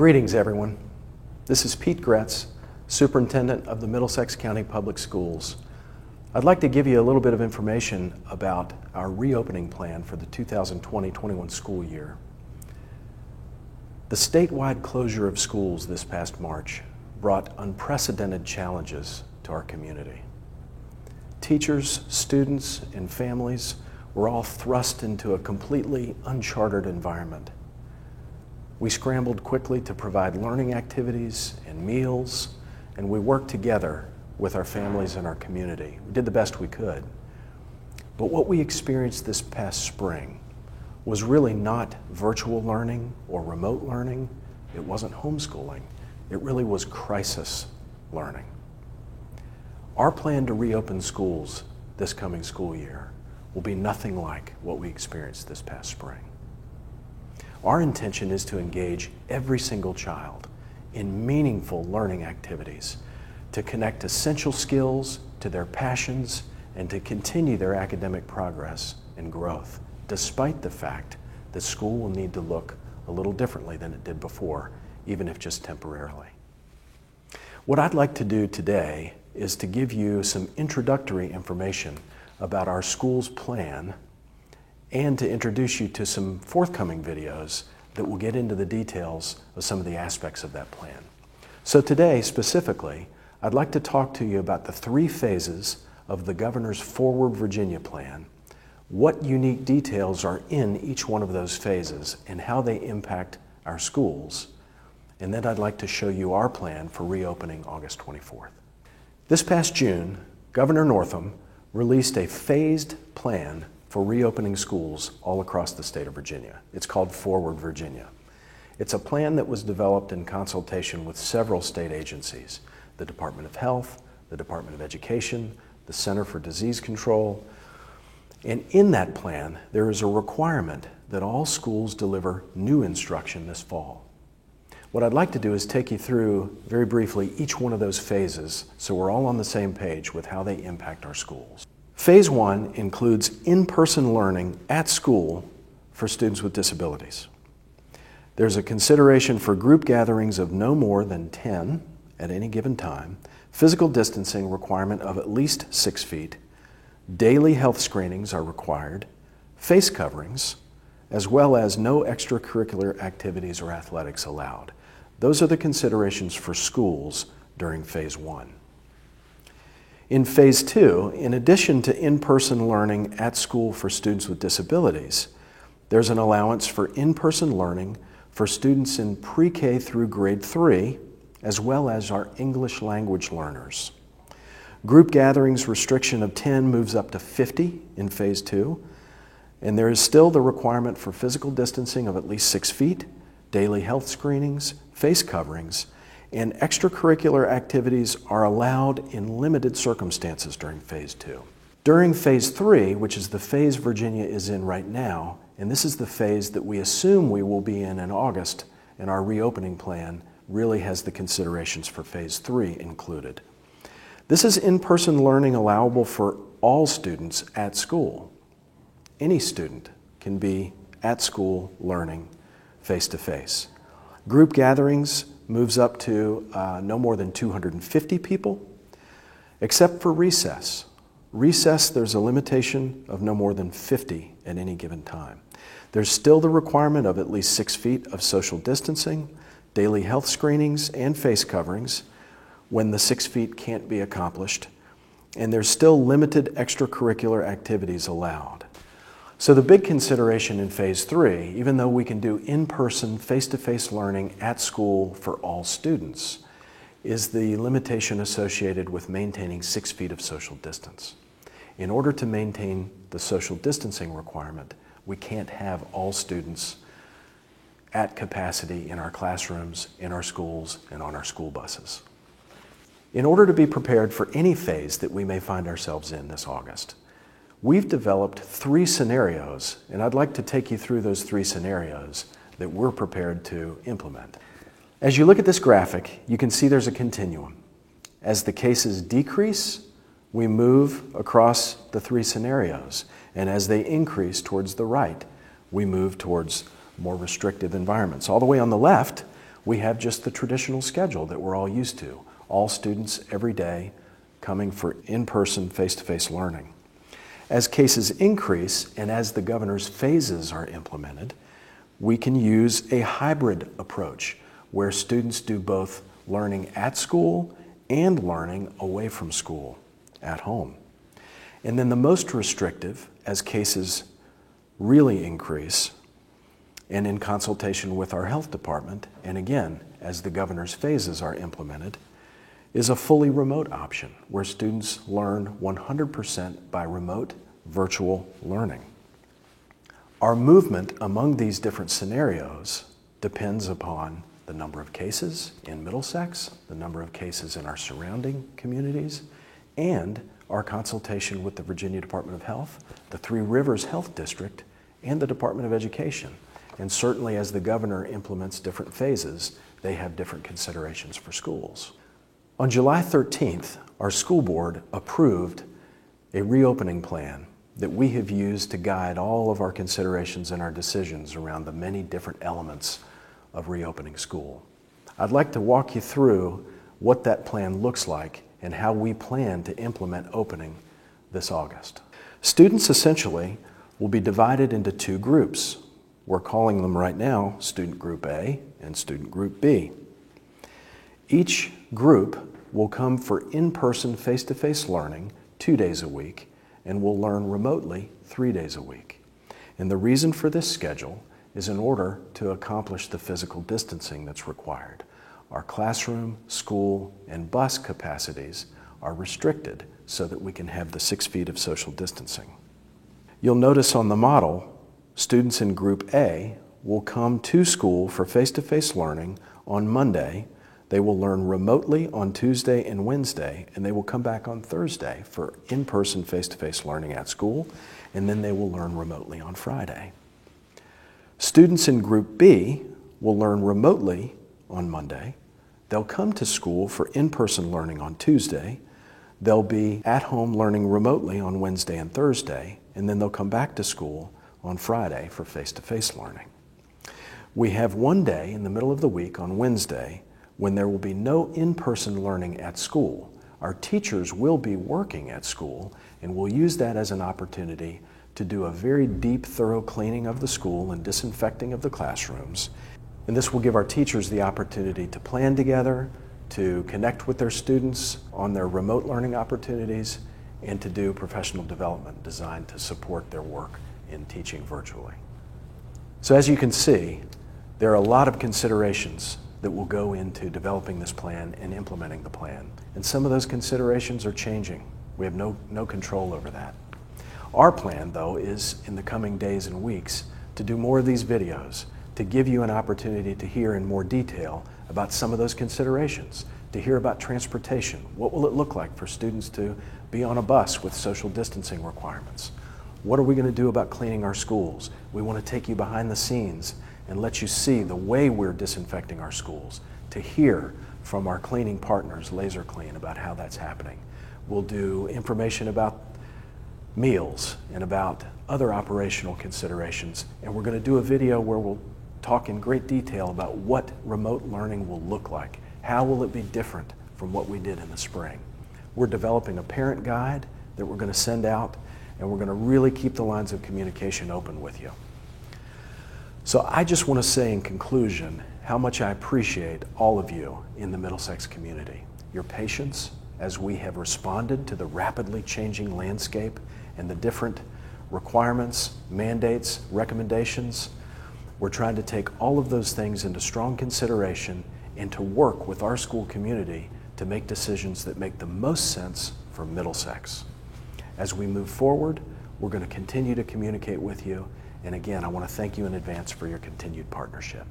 Greetings, everyone. This is Pete Gretz, Superintendent of the Middlesex County Public Schools. I'd like to give you a little bit of information about our reopening plan for the 2020-21 school year. The statewide closure of schools this past March brought unprecedented challenges to our community. Teachers, students, and families were all thrust into a completely uncharted environment. We scrambled quickly to provide learning activities and meals, and we worked together with our families and our community. We did the best we could. But what we experienced this past spring was really not virtual learning or remote learning. It wasn't homeschooling. It really was crisis learning. Our plan to reopen schools this coming school year will be nothing like what we experienced this past spring. Our intention is to engage every single child in meaningful learning activities to connect essential skills to their passions and to continue their academic progress and growth, despite the fact that school will need to look a little differently than it did before, even if just temporarily. What I'd like to do today is to give you some introductory information about our school's plan and to introduce you to some forthcoming videos that will get into the details of some of the aspects of that plan. So today, specifically, I'd like to talk to you about the 3 phases of the Governor's Forward Virginia Plan, what unique details are in each one of those phases and how they impact our schools, and then I'd like to show you our plan for reopening August 24th. This past June, Governor Northam released a phased plan for reopening schools all across the state of Virginia. It's called Forward Virginia. It's a plan that was developed in consultation with several state agencies, the Department of Health, the Department of Education, the Center for Disease Control, and in that plan, there is a requirement that all schools deliver new instruction this fall. What I'd like to do is take you through, very briefly, each one of those phases so we're all on the same page with how they impact our schools. Phase 1 includes in-person learning at school for students with disabilities. There's a consideration for group gatherings of no more than 10 at any given time, physical distancing requirement of at least 6 feet, daily health screenings are required, face coverings, as well as no extracurricular activities or athletics allowed. Those are the considerations for schools during Phase 1. In Phase 2, in addition to in-person learning at school for students with disabilities, there's an allowance for in-person learning for students in pre-K through grade 3, as well as our English language learners. Group gatherings restriction of 10 moves up to 50 in Phase 2, and there is still the requirement for physical distancing of at least 6 feet, daily health screenings, face coverings, and extracurricular activities are allowed in limited circumstances during Phase 2. During Phase 3, which is the phase Virginia is in right now, and this is the phase that we assume we will be in August, and our reopening plan really has the considerations for Phase 3 included. This is in-person learning allowable for all students at school. Any student can be at school learning face-to-face. Group gatherings moves up to no more than 250 people, except for recess. Recess, there's a limitation of no more than 50 at any given time. There's still the requirement of at least 6 feet of social distancing, daily health screenings, and face coverings when the 6 feet can't be accomplished, and there's still limited extracurricular activities allowed. So the big consideration in Phase 3, even though we can do in-person, face-to-face learning at school for all students, is the limitation associated with maintaining 6 feet of social distance. In order to maintain the social distancing requirement, we can't have all students at capacity in our classrooms, in our schools, and on our school buses. In order to be prepared for any phase that we may find ourselves in this August, we've developed 3 scenarios, and I'd like to take you through those 3 scenarios that we're prepared to implement. As you look at this graphic, you can see there's a continuum. As the cases decrease, we move across the 3 scenarios, and as they increase towards the right, we move towards more restrictive environments. All the way on the left, we have just the traditional schedule that we're all used to. All students every day coming for in-person, face-to-face learning. As cases increase and as the governor's phases are implemented, we can use a hybrid approach where students do both learning at school and learning away from school, at home. And then the most restrictive, as cases really increase, and in consultation with our health department, and again, as the governor's phases are implemented, is a fully remote option where students learn 100% by remote virtual learning. Our movement among these different scenarios depends upon the number of cases in Middlesex, the number of cases in our surrounding communities, and our consultation with the Virginia Department of Health, the Three Rivers Health District, and the Department of Education. And certainly as the governor implements different phases, they have different considerations for schools. On July 13th, our school board approved a reopening plan that we have used to guide all of our considerations and our decisions around the many different elements of reopening school. I'd like to walk you through what that plan looks like and how we plan to implement opening this August. Students essentially will be divided into two groups. We're calling them right now Student Group A and Student Group B. Each group will come for in-person, face-to-face learning 2 days a week and will learn remotely 3 days a week. And the reason for this schedule is in order to accomplish the physical distancing that's required. Our classroom, school, and bus capacities are restricted so that we can have the 6 feet of social distancing. You'll notice on the model, students in Group A will come to school for face-to-face learning on Monday. They will learn remotely on Tuesday and Wednesday, and they will come back on Thursday for in-person, face-to-face learning at school, and then they will learn remotely on Friday. Students in Group B will learn remotely on Monday. They'll come to school for in-person learning on Tuesday. They'll be at home learning remotely on Wednesday and Thursday, and then they'll come back to school on Friday for face-to-face learning. We have one day in the middle of the week on Wednesday when there will be no in-person learning at school. Our teachers will be working at school, and we'll use that as an opportunity to do a very deep, thorough cleaning of the school and disinfecting of the classrooms. And this will give our teachers the opportunity to plan together, to connect with their students on their remote learning opportunities, and to do professional development designed to support their work in teaching virtually. So as you can see, there are a lot of considerations that will go into developing this plan and implementing the plan. And some of those considerations are changing. We have no control over that. Our plan, though, is in the coming days and weeks to do more of these videos, to give you an opportunity to hear in more detail about some of those considerations, to hear about transportation. What will it look like for students to be on a bus with social distancing requirements? What are we going to do about cleaning our schools? We want to take you behind the scenes and let you see the way we're disinfecting our schools, to hear from our cleaning partners, Laser Clean, about how that's happening. We'll do information about meals and about other operational considerations, and we're going to do a video where we'll talk in great detail about what remote learning will look like. How will it be different from what we did in the spring? We're developing a parent guide that we're going to send out, and we're going to really keep the lines of communication open with you. So I just want to say in conclusion how much I appreciate all of you in the Middlesex community. Your patience as we have responded to the rapidly changing landscape and the different requirements, mandates, recommendations. We're trying to take all of those things into strong consideration and to work with our school community to make decisions that make the most sense for Middlesex. As we move forward, we're going to continue to communicate with you. And again, I want to thank you in advance for your continued partnership.